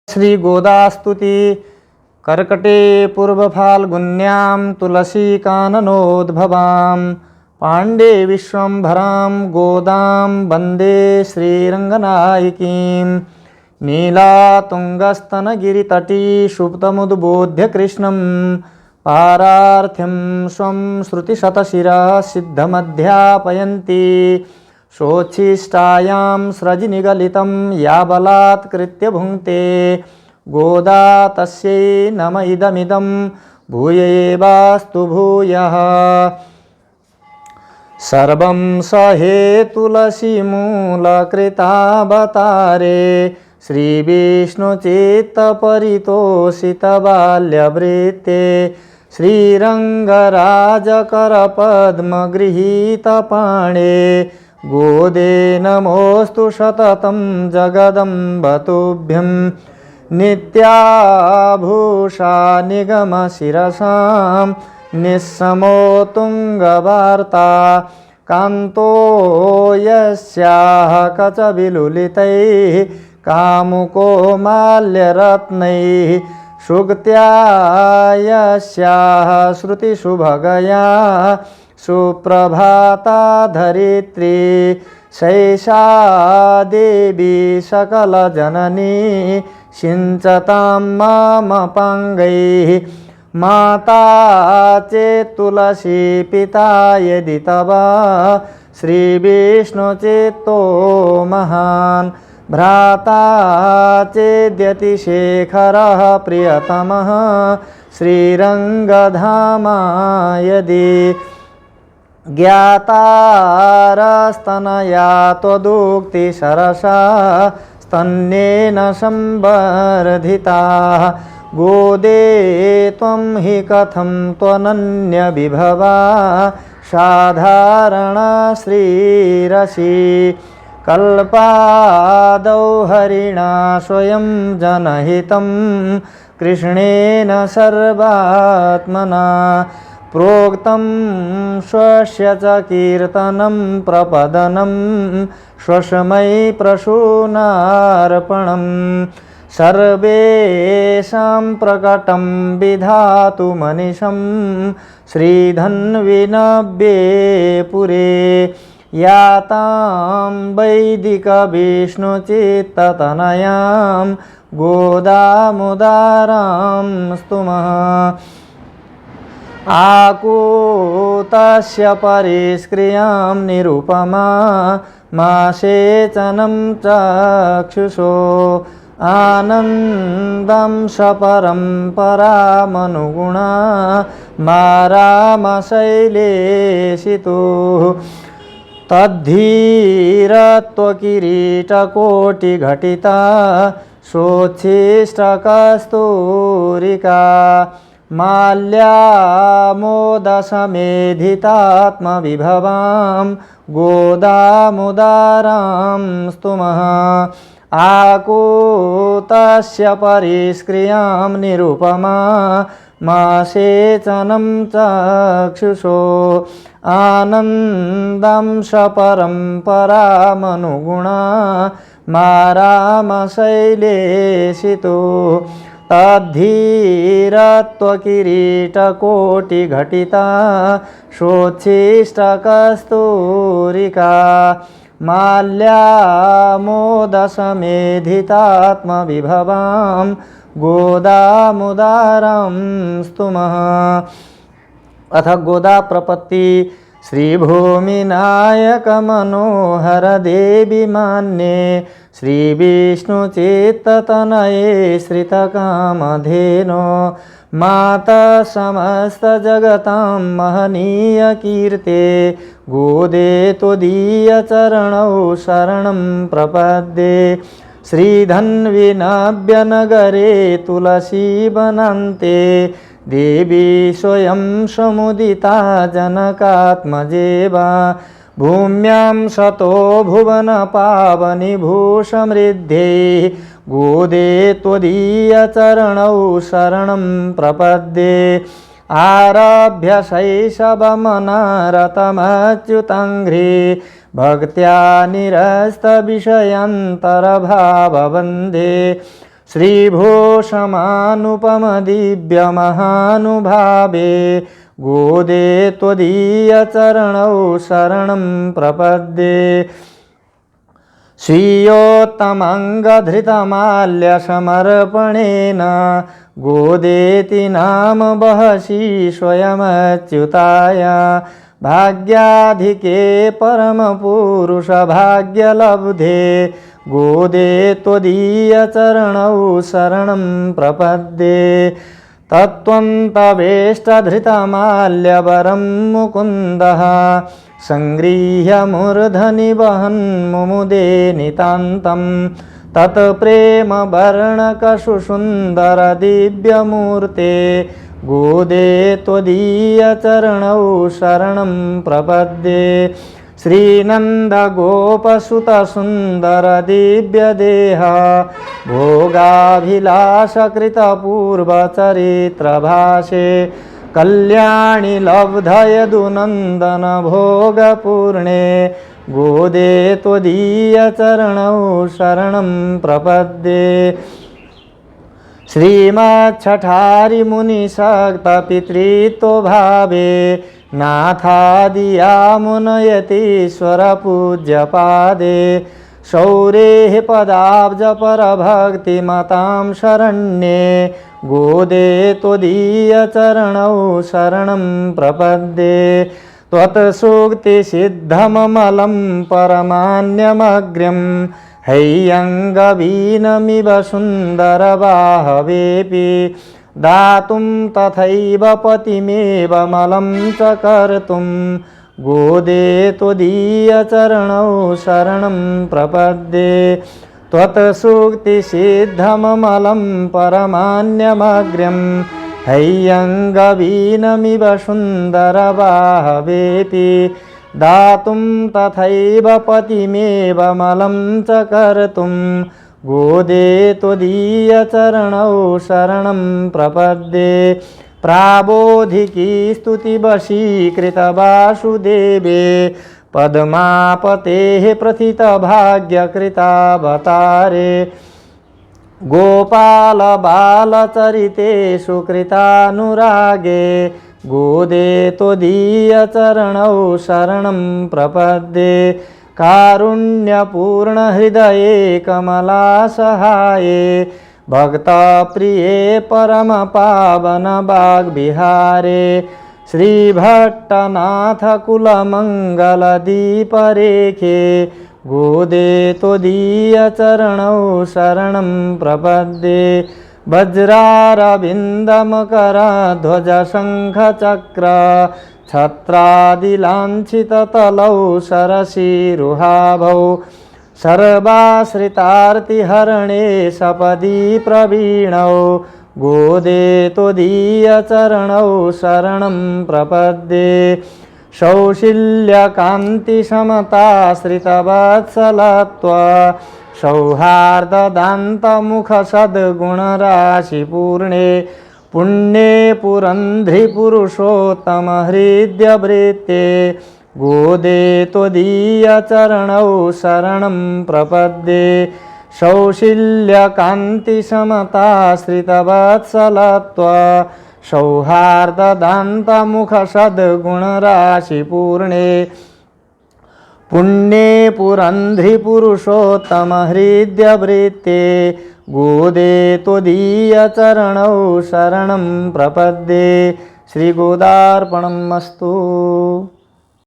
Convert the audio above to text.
श्री गोदास्तुति कर्कटे पूर्वफाल्गुन्यां तुलसीकाननोद्भवां पाण्डे विश्वम्भरां गोदां वन्दे श्रीरङ्गनायकीं नीलातुङ्गस्तनगिरितटी सुप्तमुद्बोध्य कृष्णं पारार्थ्यं स्वं श्रुतिशतशिरः सिद्धमध्यापयन्ति शोच्छिष्टायां स्रजिनिगलितं या बलात्कृत्य भुङ्क्ते गोदा तस्यै नम इदमिदं भूय एवास्तु भूयः। सर्वं स हे तुलसीमूलकृतावतारे श्रीविष्णुचित्तपरितोषितबाल्यवृत्ते श्रीरङ्गराजकरपद्मगृहीतपाणे गोदे नमोऽस्तु सततं जगदम्ब तुभ्यं नित्याभूषा निगमशिरसां निस्समो तुङ्गवार्ता कान्तो यस्याः कचविलुलितैः कामुको माल्यरत्नैः सुक्त्या यस्याः श्रुतिसुभगया सुप्रभाता धरित्री शैषा देवी सकलजननी सिञ्चतां मामपाङ्गैः माता चेत् तुलसी पिता यदि तव श्रीविष्णुचित्तो महान् भ्राता चेद्यतिशेखरः प्रियतमः श्रीरङ्गधामा यदि ज्ञातारस्तनया त्वदुक्तिसरसा स्तन्येन संवर्धिताः गोदे त्वं हि कथं त्वनन्यविभवा साधारणा श्रीरसी कल्पादौ हरिणा स्वयं जनहितं कृष्णेन सर्वात्मना प्रोक्तं स्वस्य च कीर्तनं प्रपदनं स्वस्मै प्रसूनार्पणं सर्वेषां प्रकटं विधातु मनिषं श्रीधन्विनव्ये पुरे यातां वैदिकविष्णुचित्ततनयां गोदामुदारां स्तुमः आकूतस्य परिष्क्रियां निरुपमा मासेचनं चक्षुषो आनन्दं सपरम्परामनुगुणा मारामशैलेशितो तद्धीरत्वकिरीटकोटिघटिता शोच्छिष्टकस्तूरिका माल्यामोदसमेधितात्मविभवां गोदामुदारां स्तुमः आकूतस्य परिष्क्रियां निरुपमा मासेचनं चक्षुषो आनन्दं सपरम्परामनुगुणा मारामशैलेशितो तद्धीरत्वकिरीटकोटिघटिता शोच्छिष्टकस्तूरिका माल्यामोदसमेधितात्मविभवां गोदामुदारां स्तुमः। अथ गोदा प्रपत्ति श्रीभूमिनायक मनोहर देवी मान्ये श्रीविष्णुचित्ततनये श्रितकामधेनो माता समस्तजगतां महनीयकीर्ते गोदे त्वदीयचरणौ शरणं प्रपद्ये श्रीधन्विनव्यनगरे तुलसीवनान्ते देवी स्वयं समुदिता जनकात्मजेवा भूम्यां शतो भुवनपावनि भूसमृद्धे गोदे त्वदीयचरणौ शरणं प्रपद्ये आरभ्य शैशवमनारतमच्युतङ्घ्रे भक्त्या निरस्तविषयान्तरभाववन्दे श्रीभूषमानुपमदिव्यमहानुभावे गोदे त्वदीयचरणौ शरणं प्रपद्ये स्वीयोत्तमङ्गधृतमाल्यसमर्पणेन गोदेति नाम बहसि स्वयमच्युताय भाग्याधिके परमपुरुषभाग्यलब्धे गोदे त्वदीयचरणौ शरणं प्रपद्ये तत्त्वन्तवेष्टधृतमाल्यवरं मुकुन्दः सङ्गृह्य मूर्धनि वहन् मुमुदे नितान्तं तत्प्रेमवर्णकशुसुन्दरदिव्यमूर्ते गोदे त्वदीयचरणौ शरणं प्रपद्ये श्रीनन्दगोपसुतसुन्दरदिव्यदेह भोगाभिलाषकृतपूर्वचरित्रभाषे कल्याणि लब्धयदुनन्दन भोगपूर्णे गोदे त्वदीयचरणौ शरणं प्रपद्ये श्रीमच्छठारिमुनिशक्तपितृत्वभावे नाथादियामुनयतीश्वरपूज्यपादे शौरेः पदाब्जपरभक्तिमतां शरण्ये गोदे त्वदीयचरणौ शरणं प्रपद्ये त्वत्सूक्तिसिद्धममलं परमान्यमग्र्यं हैयङ्गवीनमिव सुन्दरबाहवेऽपि दातुं तथैव पतिमेव मलं च कर्तुं गोदे त्वदीयचरणौ शरणं प्रपद्ये त्वत्सूक्तिसिद्धममलं परमान्यमग्र्यं हैयङ्गवीनमिव सुन्दरबाहवेऽपि दातुं तथैव पतिमेव मलं च कर्तुं गोदे त्वदीयचरणौ शरणं प्रपद्ये प्राबोधिकी स्तुतिवशीकृतवासुदेवे पद्मापतेः प्रथितभाग्यकृतावतारे गोपालबालचरितेषु कृतानुरागे गोदे त्वदीयचरणौ शरणं प्रपद्ये कारुण्यपूर्णहृदये कमलासहाये भक्तप्रिये परमपावनवाग्विहारे श्रीभट्टनाथकुलमङ्गलदीपरेखे गोदे त्वदीयचरणौ शरणं प्रपद्ये वज्रारविन्दमकरध्वजशङ्खचक्र छत्रादिलाञ्छिततलौ सरसीरुहाभौ सर्वाश्रितार्तिहरणे सपदि प्रवीणौ गोदे त्वदीयचरणौ शरणं प्रपद्ये सौशील्यकान्तिसमताश्रितवत्सलत्व सौहार्ददान्तमुखसद्गुणराशिपूर्णे पुण्ये पुरन्ध्रिपुरुषोत्तमहृद्यवृत्ते गोदे त्वदीयचरणौ शरणं प्रपद्ये सौशील्यकान्तिसमताश्रितवत्सलत्व सौहार्ददान्तमुखसद्गुणराशिपूर्णे पुण्ये पुरन्ध्रिपुरुषोत्तमहृद्यवृत्ते गोदे त्वदीयचरणौ शरणं प्रपद्ये। श्रीगोदार्पणमस्तु।